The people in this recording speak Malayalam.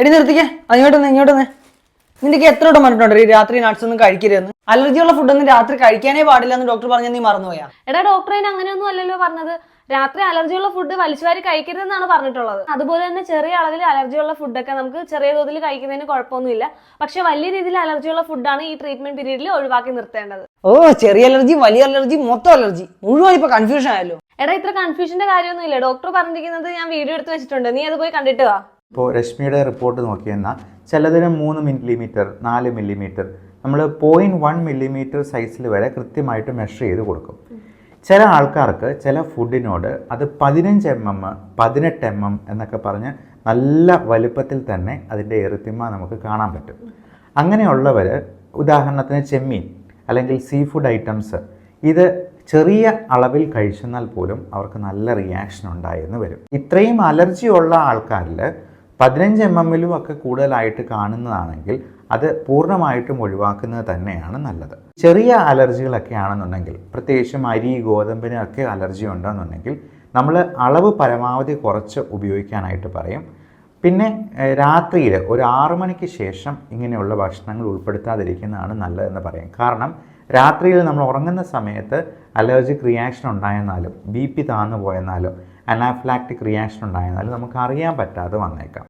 എടി നിർത്തിക്കേ, ഇങ്ങോട്ടൊന്ന്. നിനക്ക് എത്ര വട്ടം പറഞ്ഞിട്ടുണ്ട് ഈ രാത്രി നട്ട്സ് ഒന്നും കഴിക്കരുതെന്ന്? അലർജിയുള്ള ഫുഡൊന്നും രാത്രി കഴിക്കാനേ പാടില്ല എന്ന് ഡോക്ടർ പറഞ്ഞ നീ മറന്നുപോയാ? എടാ, ഡോക്ടർ അതിന് അങ്ങനെയൊന്നും അല്ലല്ലോ പറഞ്ഞത്. രാത്രി അലർജിയുള്ള ഫുഡ് വലിച്ചുവാരി കഴിക്കരുതെന്നാണ് പറഞ്ഞിട്ടുള്ളത്. അതുപോലെ തന്നെ ചെറിയ അളവിൽ അലർജിയുള്ള ഫുഡൊക്കെ നമുക്ക് ചെറിയ തോതിൽ കഴിക്കുന്നതിന് കുഴപ്പമൊന്നുമില്ല. പക്ഷെ വലിയ രീതിയിൽ അലർജിയുള്ള ഫുഡാണ് ഈ ട്രീറ്റ്മെന്റ് പീരീഡിൽ ഒഴിവാക്കി നിർത്തേണ്ടത്. ഓ, ചെറിയ അലർജി, വലിയ അലർജി, മൊത്തം അലർജി, മുഴുവൻ ഇപ്പൊ കൺഫ്യൂഷൻ ആയല്ലോ. എടാ, ഇത്ര കൺഫ്യൂഷന്റെ കാര്യമൊന്നുമില്ല. ഡോക്ടർ പറഞ്ഞിരിക്കുന്നത് ഞാൻ വീഡിയോ എടുത്ത് വെച്ചിട്ടുണ്ട്, നീ അത് പോയി കണ്ടിട്ട് വാ. ഇപ്പോൾ രശ്മിയുടെ റിപ്പോർട്ട് നോക്കിയെന്നാൽ ചിലതിന് 3 മില്ലിമീറ്റർ 4 മില്ലിമീറ്റർ നമ്മൾ 0.1 മില്ലിമീറ്റർ സൈസിൽ വരെ കൃത്യമായിട്ട് മെഷർ ചെയ്ത് കൊടുക്കും. ചില ആൾക്കാർക്ക് ചില ഫുഡിനോട് അത് 15 mm 18 mm എന്നൊക്കെ പറഞ്ഞ് നല്ല വലുപ്പത്തിൽ തന്നെ അതിൻ്റെ എറിത്തിമ നമുക്ക് കാണാൻ പറ്റും. അങ്ങനെയുള്ളവർ ഉദാഹരണത്തിന് ചെമ്മീൻ അല്ലെങ്കിൽ സീ ഫുഡ് ഐറ്റംസ് ഇത് ചെറിയ അളവിൽ കഴിച്ചെന്നാൽ പോലും അവർക്ക് നല്ല റിയാക്ഷൻ ഉണ്ടായെന്ന് വരും. ഇത്രയും അലർജി ഉള്ള ആൾക്കാരിൽ 15 mm ഒക്കെ കൂടുതലായിട്ട് കാണുന്നതാണെങ്കിൽ അത് പൂർണ്ണമായിട്ടും ഒഴിവാക്കുന്നത് തന്നെയാണ് നല്ലത്. ചെറിയ അലർജികളൊക്കെ ആണെന്നുണ്ടെങ്കിൽ, പ്രത്യേകിച്ചും അരി ഗോതമ്പിന് ഒക്കെ അലർജി ഉണ്ടെന്നുണ്ടെങ്കിൽ നമ്മൾ അളവ് പരമാവധി കുറച്ച് ഉപയോഗിക്കാനായിട്ട് പറയും. പിന്നെ രാത്രിയിൽ ഒരു 6 മണിക്ക് ശേഷം ഇങ്ങനെയുള്ള ഭക്ഷണങ്ങൾ ഉൾപ്പെടുത്താതിരിക്കുന്നതാണ് നല്ലതെന്ന് പറയും. കാരണം രാത്രിയിൽ നമ്മൾ ഉറങ്ങുന്ന സമയത്ത് അലർജിക് റിയാക്ഷൻ ഉണ്ടായെന്നാലും BP താന്നു പോയെന്നാലും അനാഫ്ലാക്റ്റിക് റിയാക്ഷൻ ഉണ്ടായെന്നാലും നമുക്ക് അറിയാൻ പറ്റാതെ വന്നേക്കാം.